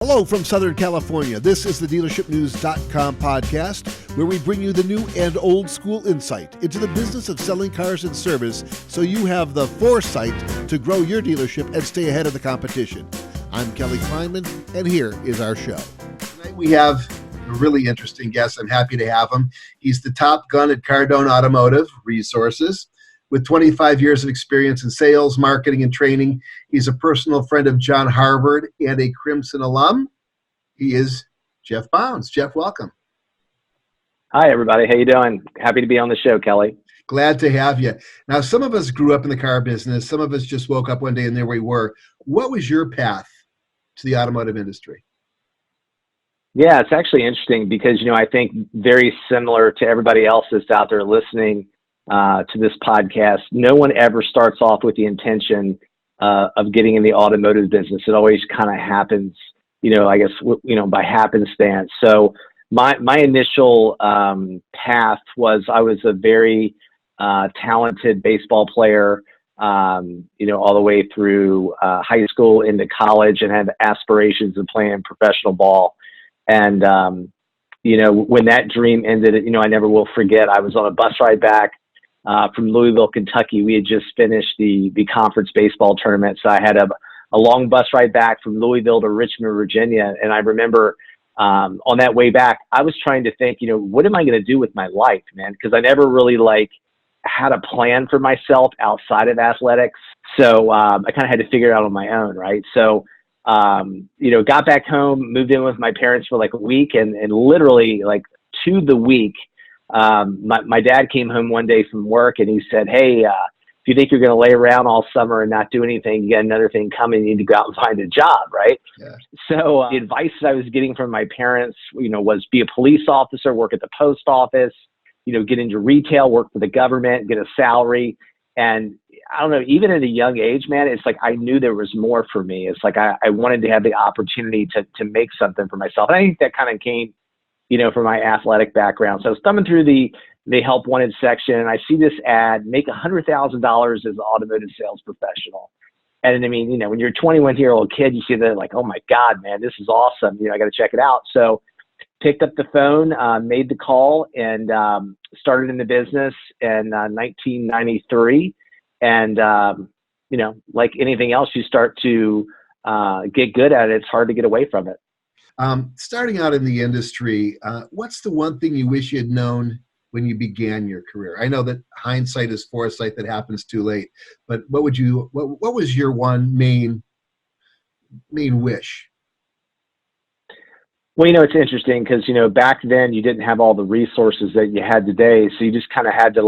Hello from Southern California. This is the DealershipNews.com podcast, where we bring you the new and old school insight into the business of selling cars and service so you have the foresight to grow your dealership and stay ahead of the competition. I'm Kelly Kleinman, and here is our show. Tonight we have a really interesting guest. I'm happy to have him. He's the top gun at Cardone Automotive Resources. With 25 years of experience in sales, marketing, and training, he's a personal friend of John Harvard and a Crimson alum. He is Jeff Bounds. Jeff, welcome. Hi, everybody. How you doing? Happy to be on the show, Kelly. Glad to have you. Now, some of us grew up in the car business. Some of us just woke up one day and there we were. What was your path to the automotive industry? Yeah, it's actually interesting because, I think very similar to everybody else that's out there listening to this podcast, no one ever starts off with the intention of getting in the automotive business. It always kind of happens, by happenstance. So my initial path was I was a very talented baseball player, all the way through high school into college, and had aspirations of playing professional ball. And, when that dream ended, I never will forget, I was on a bus ride back from Louisville, Kentucky. We had just finished the conference baseball tournament. So I had a long bus ride back from Louisville to Richmond, Virginia. And I remember on that way back, I was trying to think, what am I going to do with my life, man? Because I never really had a plan for myself outside of athletics. So I kind of had to figure it out on my own, right? So, got back home, moved in with my parents for a week, and literally to the week, my dad came home one day from work and he said, "Hey, if you think you're going to lay around all summer and not do anything, you got another thing coming, you need to go out and find a job," right? Yeah. So the advice that I was getting from my parents, was be a police officer, work at the post office, get into retail, work for the government, get a salary. And I don't know, even at a young age, man, it's I knew there was more for me. It's I wanted to have the opportunity to make something for myself. And I think that kind of came from my athletic background. So I was thumbing through the help wanted section, and I see this ad, make $100,000 as an automotive sales professional. And I mean, when you're a 21-year-old kid, you see that oh my God, man, this is awesome. I got to check it out. So picked up the phone, made the call, and started in the business in 1993. And, like anything else, you start to get good at it. It's hard to get away from it. Starting out in the industry, what's the one thing you wish you had known when you began your career? I know that hindsight is foresight, that happens too late, but what was your one main wish? Well, it's interesting because, back then you didn't have all the resources that you had today. So you just kind of had to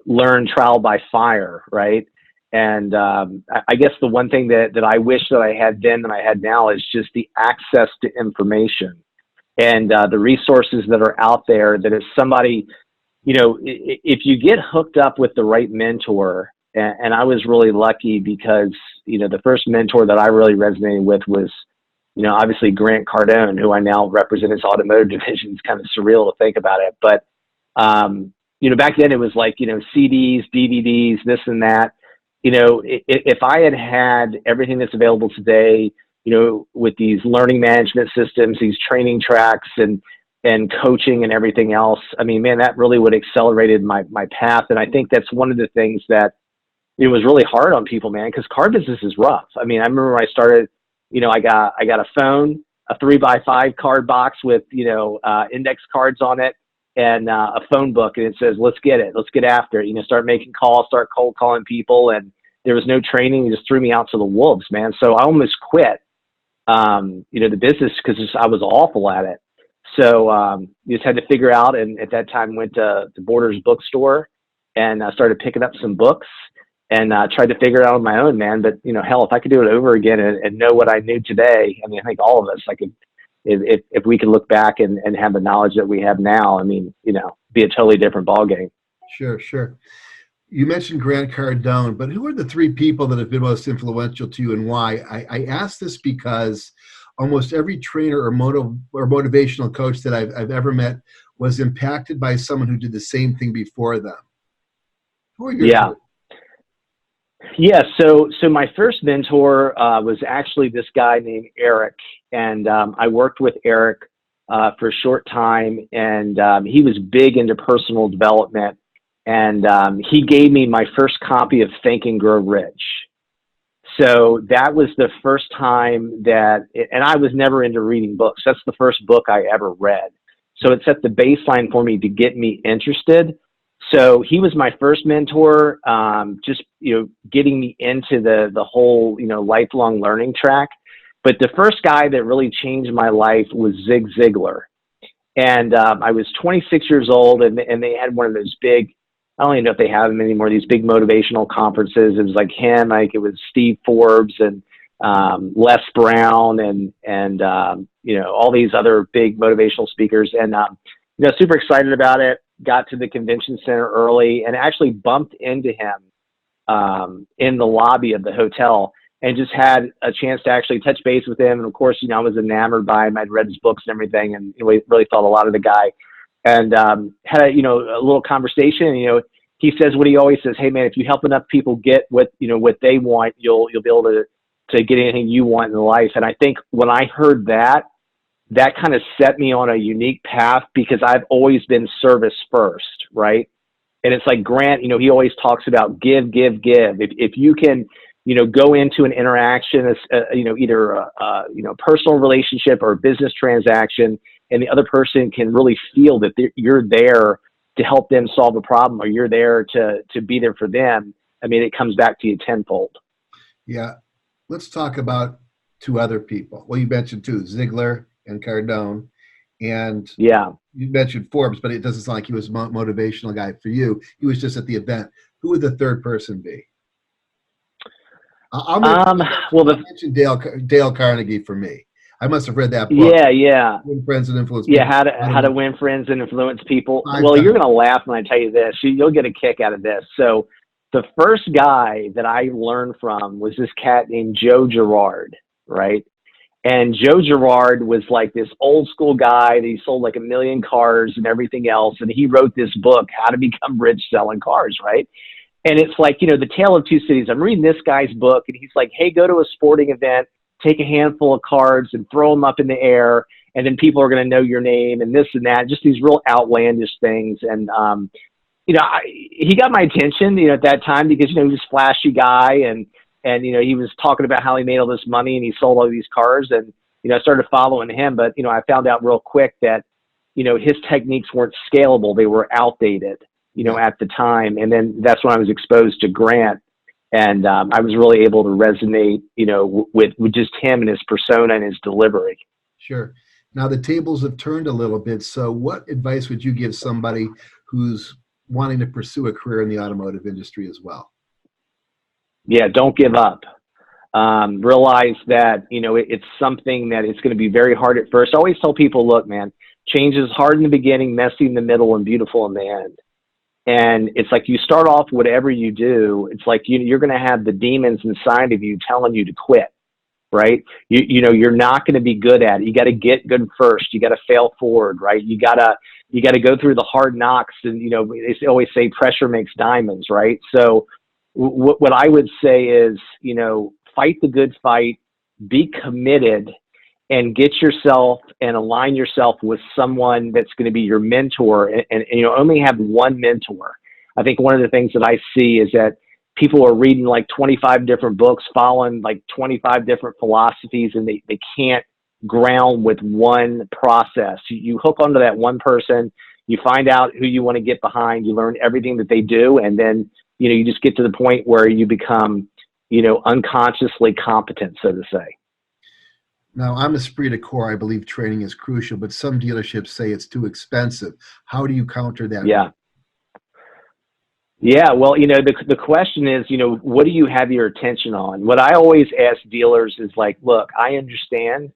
learn trial by fire, right? And I guess the one thing that I wish that I had then than I had now is just the access to information and the resources that are out there, that if somebody, if you get hooked up with the right mentor, and I was really lucky because, the first mentor that I really resonated with was, obviously Grant Cardone, who I now represent his automotive division. It's kind of surreal to think about it. But, back then it was CDs, DVDs, this and that. If I had everything that's available today, with these learning management systems, these training tracks and coaching and everything else, I mean, man, that really would have accelerated my path. And I think that's one of the things that it was really hard on people, man, because car business is rough. I mean, I remember when I started, I got a phone, a 3x5 card box with, index cards on it, and a phone book, and it says, let's get after it, start making calls, start cold calling people. And there was no training. It just threw me out to the wolves, man. So I almost quit, the business because I was awful at it. So you just had to figure out, and at that time went to the Borders bookstore and started picking up some books and tried to figure it out on my own, man. But, hell, if I could do it over again and know what I knew today, I mean, I think all of us, if we could look back and have the knowledge that we have now, I mean, be a totally different ballgame. Sure. You mentioned Grant Cardone, but who are the three people that have been most influential to you, and why? I ask this because almost every trainer or motivational coach that I've ever met was impacted by someone who did the same thing before them. Who are your three? Yeah, so my first mentor was actually this guy named Eric, and I worked with Eric for a short time, and he was big into personal development, and he gave me my first copy of Think and Grow Rich. So that was the first time that, and I was never into reading books. That's the first book I ever read. So it set the baseline for me to get me interested. So he was my first mentor, just, getting me into the whole, lifelong learning track. But the first guy that really changed my life was Zig Ziglar. And I was 26 years old, and they had one of those big, I don't even know if they have them anymore, these big motivational conferences. It was like him, like it was Steve Forbes and Les Brown and all these other big motivational speakers. And, super excited about it. Got to the convention center early and actually bumped into him in the lobby of the hotel and just had a chance to actually touch base with him. And of course, I was enamored by him. I'd read his books and everything, and really thought a lot of the guy. And had a little conversation. And, he says what he always says: "Hey, man, if you help enough people get what they want, you'll be able to get anything you want in life." And I think when I heard that kind of set me on a unique path, because I've always been service first, right? And it's like Grant, he always talks about give, give, give. If you can, go into an interaction, either a personal relationship or a business transaction, and the other person can really feel that you're there to help them solve a problem, or you're there to be there for them, I mean, it comes back to you tenfold. Yeah. Let's talk about two other people. Well, you mentioned two, Ziegler and Cardone. And yeah, you mentioned Forbes, but it doesn't sound like he was a motivational guy for you. He was just at the event. Who would the third person be? I'll mention Dale Carnegie for me. I must have read that book. Yeah. Win Friends and Influence People. Yeah, how to win friends and influence people. Five Well, times. you're going to laugh when I tell you this. You'll get a kick out of this. So the first guy that I learned from was this cat named Joe Girard, right? And Joe Girard was like this old school guy that he sold like 1 million cars and everything else. And he wrote this book, How to Become Rich Selling Cars, right? And it's like, the Tale of Two Cities. I'm reading this guy's book, and he's like, hey, go to a sporting event, take a handful of cards and throw them up in the air, and then people are going to know your name and this and that, just these real outlandish things. And, he got my attention, at that time, because, he was a flashy guy, and he was talking about how he made all this money and he sold all these cars. And, I started following him, but, I found out real quick that, his techniques weren't scalable. They were outdated, at the time. And then that's when I was exposed to Grant. And I was really able to resonate, with just him and his persona and his delivery. Sure. Now the tables have turned a little bit. So what advice would you give somebody who's wanting to pursue a career in the automotive industry as well? Yeah, don't give up. Realize that, it's something that it's going to be very hard at first. I always tell people, look, man, change is hard in the beginning, messy in the middle, and beautiful in the end. And it's like you start off whatever you do, it's like you're going to have the demons inside of you telling you to quit, right? You're not going to be good at it. You got to get good first. You got to fail forward, right? You got to go through the hard knocks, and they always say pressure makes diamonds, right? So what I would say is, fight the good fight, be committed, and get yourself and align yourself with someone that's going to be your mentor, and only have one mentor. I think one of the things that I see is that people are reading like 25 different books, following like 25 different philosophies, and they can't ground with one process. You hook onto that one person, you find out who you want to get behind, you learn everything that they do, and then, you just get to the point where you become, unconsciously competent, so to say. Now, I'm esprit de corps. I believe training is crucial, but some dealerships say it's too expensive. How do you counter that? Yeah. Yeah. Well, the question is, what do you have your attention on? What I always ask dealers is like, look, I understand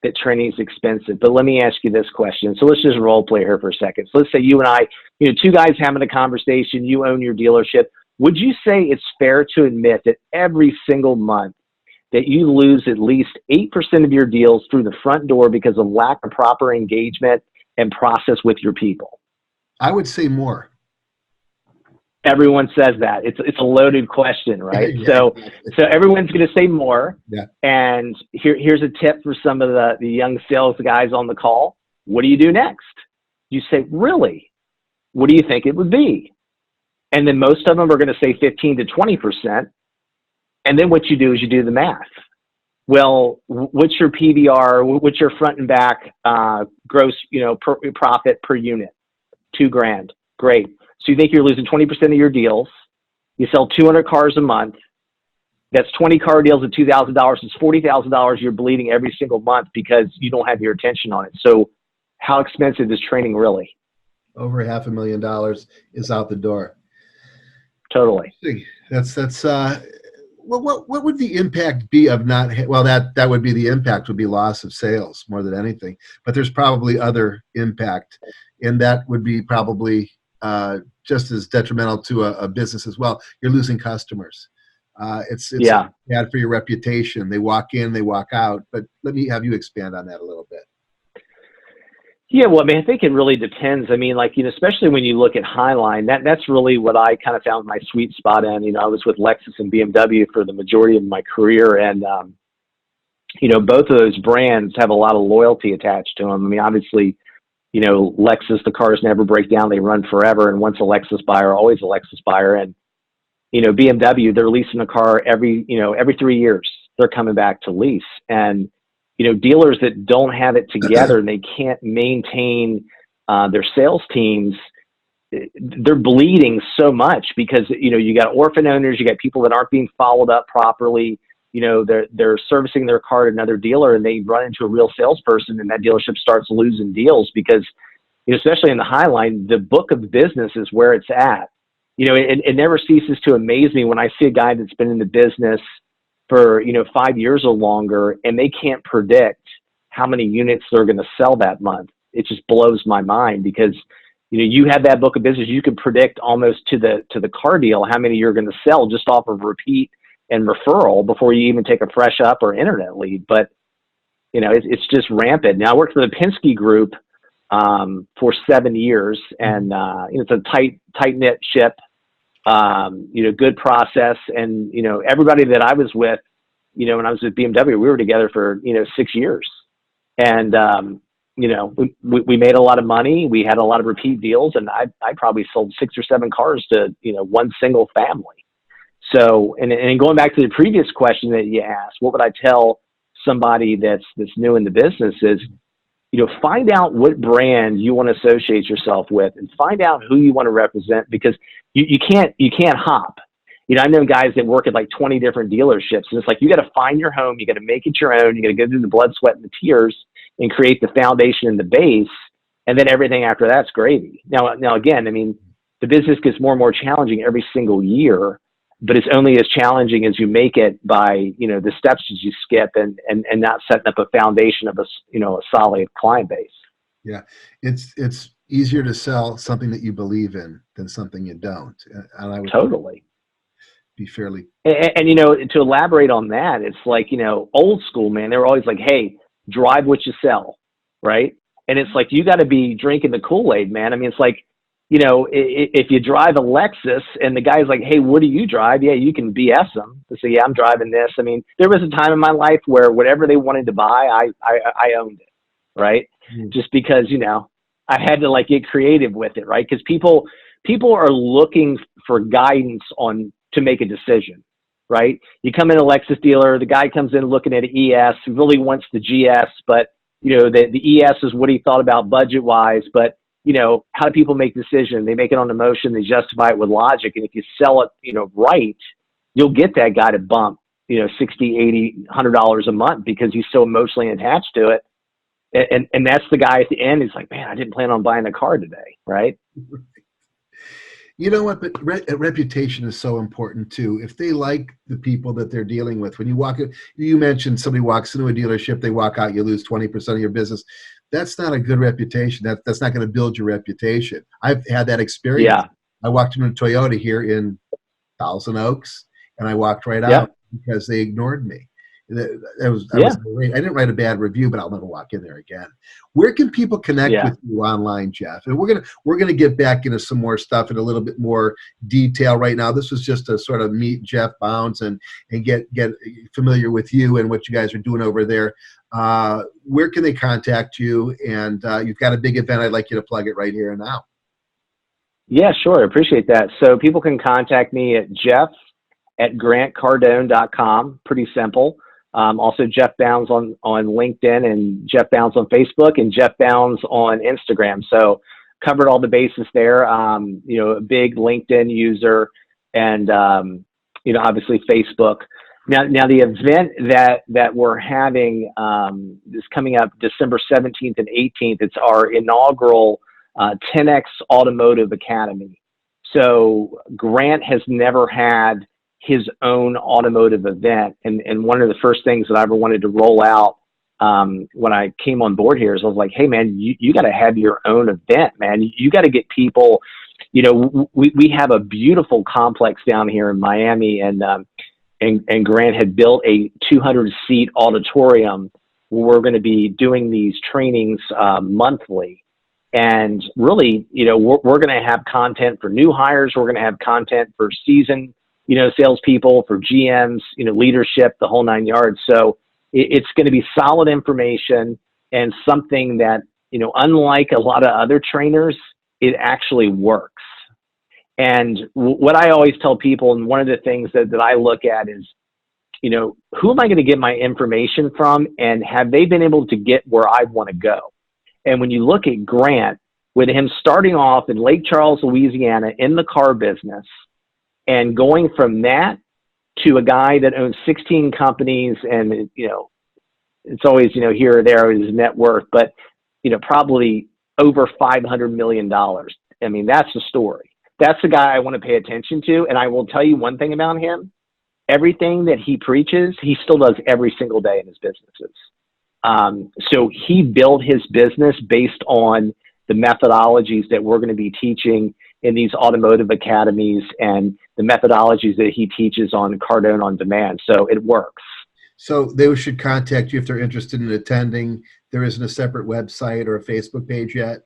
that training is expensive, but let me ask you this question. So let's just role play here for a second. So let's say you and I, two guys having a conversation, you own your dealership. Would you say it's fair to admit that every single month that you lose at least 8% of your deals through the front door because of lack of proper engagement and process with your people? I would say more. Everyone says that. It's a loaded question, right? Yeah, So exactly. everyone's going to say more. Yeah. And here's a tip for some of the young sales guys on the call. What do you do next? You say, really? What do you think it would be? And then most of them are going to say 15 to 20%. And then what you do is you do the math. Well, what's your PVR? What's your front and back gross, profit per unit? $2,000. Great. So you think you're losing 20% of your deals. You sell 200 cars a month. That's 20 car deals at $2,000. It's $40,000 you're bleeding every single month because you don't have your attention on it. So how expensive is training really? Over $500,000 is out the door. Totally. That's what would the impact be of not, well, that would be the impact, would be loss of sales more than anything, but there's probably other impact, and that would be probably just as detrimental to a business as well. You're losing customers. It's bad for your reputation. They walk in, they walk out, but let me have you expand on that a little bit. Yeah, well, I mean, I think it really depends. I mean, especially when you look at Highline, that's really what I kind of found my sweet spot in. I was with Lexus and BMW for the majority of my career, and both of those brands have a lot of loyalty attached to them. I mean, obviously, Lexus, the cars never break down; they run forever. And once a Lexus buyer, always a Lexus buyer. And BMW, they're leasing a car every 3 years. They're coming back to lease. And dealers that don't have it together and they can't maintain their sales teams, they're bleeding so much because, you got orphan owners, you got people that aren't being followed up properly. They're servicing their car at another dealer and they run into a real salesperson and that dealership starts losing deals because, especially in the Highline, the book of business is where it's at. It never ceases to amaze me when I see a guy that's been in the business for 5 years or longer, and they can't predict how many units they're going to sell that month. It just blows my mind because you have that book of business. You can predict almost to the car deal how many you're going to sell just off of repeat and referral before you even take a fresh up or internet lead. But it's just rampant. Now I worked for the Penske Group for 7 years, and it's a tight knit ship. Good process. And, everybody that I was with, when I was with BMW, we were together for, 6 years. And, we made a lot of money. We had a lot of repeat deals, and I probably sold 6 or 7 cars to, one single family. So, and going back to the previous question that you asked, what would I tell somebody that's new in the business is, find out what brand you want to associate yourself with and find out who you want to represent because you can't hop. I know guys that work at like 20 different dealerships and it's like, you got to find your home. You got to make it your own. You got to go through the blood, sweat, and the tears and create the foundation and the base. And then everything after that's gravy. Now again, I mean, the business gets more and more challenging every single year, but it's only as challenging as you make it by, the steps that you skip and not setting up a foundation of a solid client base. Yeah. It's easier to sell something that you believe in than something you don't. And I would totally be fairly. And to elaborate on that, it's like, old school, man, they were always like, hey, drive what you sell. Right. And it's like, you got to be drinking the Kool-Aid, man. I mean, it's like, if you drive a Lexus and the guy's like, hey, what do you drive? Yeah, you can BS them. They say, yeah, I'm driving this. I mean, there was a time in my life where whatever they wanted to buy, I owned it, right? Just because, I had to like get creative with it, right? Because people are looking for guidance to make a decision, right? You come in a Lexus dealer, the guy comes in looking at an ES, who really wants the GS, but, the ES is what he thought about budget-wise, but how do people make decisions? They make it on emotion. They justify it with logic. And if you sell it, right, you'll get that guy to bump, $60, $80, $100 a month because he's so emotionally attached to it. And that's the guy at the end. He's like, man, I didn't plan on buying a car today. Right. You know what? But reputation is so important too. If they like the people that they're dealing with, when you walk in, you mentioned somebody walks into a dealership, they walk out, you lose 20% of your business. That's not a good reputation. That's not going to build your reputation. I've had that experience. Yeah. I walked into a Toyota here in Thousand Oaks, and I walked right out because they ignored me. That was, Yeah. great. I didn't write a bad review, but I'll never walk in there again. Where can people connect Yeah. with you online, Jeff? And we're gonna get back into some more stuff in a little bit more detail right now. This was just to sort of meet Jeff Bounds and get familiar with you and what you guys are doing over there. Where can they contact you? And you've got a big event. I'd like you to plug it right here and now. Yeah, sure. I appreciate that. So people can contact me at jeff@grantcardone.com. Pretty simple. Also Jeff Bounds on LinkedIn, and Jeff Bounds on Facebook, and Jeff Bounds on Instagram. So covered all the bases there. A big LinkedIn user, and obviously Facebook. Now the event that we're having is coming up December 17th and 18th. It's our inaugural 10X Automotive Academy. So Grant has never had his own automotive event. And one of the first things that I ever wanted to roll out when I came on board here is I was like, hey man, you got to have your own event, man. You got to get people, we have a beautiful complex down here in Miami, and Grant had built a 200-seat auditorium where we're going to be doing these trainings monthly. And really, we're going to have content for new hires. We're going to have content for seasoned, salespeople, for GMs, leadership, the whole 9 yards. So it's going to be solid information, and something that, unlike a lot of other trainers, it actually works. And what I always tell people, and one of the things that I look at is, who am I going to get my information from, and have they been able to get where I want to go? And when you look at Grant, with him starting off in Lake Charles, Louisiana, in the car business, and going from that to a guy that owns 16 companies, and, it's always, here or there his net worth, but, probably over $500 million. I mean, that's the story. That's the guy I want to pay attention to. And I will tell you one thing about him: everything that he preaches, he still does every single day in his businesses. So he built his business based on the methodologies that we're going to be teaching in these automotive academies, and the methodologies that he teaches on Cardone on Demand. So it works. So they should contact you if they're interested in attending. There isn't a separate website or a Facebook page yet?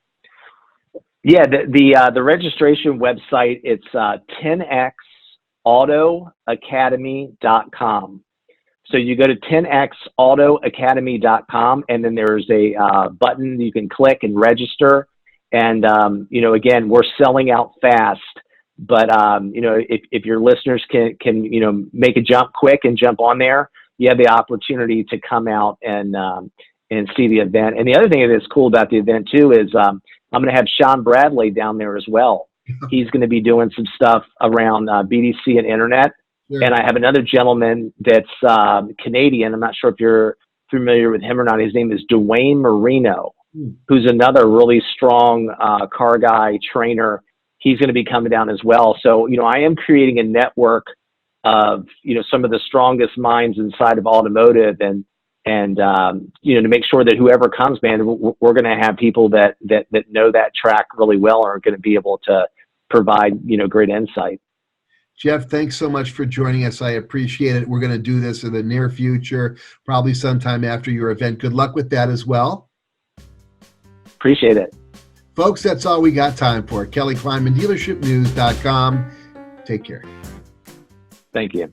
Yeah, the registration website, it's 10xautoacademy.com. So you go to 10xautoacademy.com, and then there's a button you can click and register. And, again, we're selling out fast, but, if your listeners can make a jump quick and jump on there, you have the opportunity to come out and see the event. And the other thing that's cool about the event too is I'm going to have Sean Bradley down there as well. He's going to be doing some stuff around BDC and internet. Sure. And I have another gentleman that's Canadian. I'm not sure if you're familiar with him or not. His name is Dwayne Marino, who's another really strong car guy trainer. He's going to be coming down as well. So, I am creating a network of, some of the strongest minds inside of automotive, and to make sure that whoever comes, man, we're going to have people that know that track really well, and are going to be able to provide, great insight. Jeff, thanks so much for joining us. I appreciate it. We're going to do this in the near future, probably sometime after your event. Good luck with that as well. Appreciate it. Folks, that's all we got time for. Kelly Kleinman, dealershipnews.com. Take care. Thank you.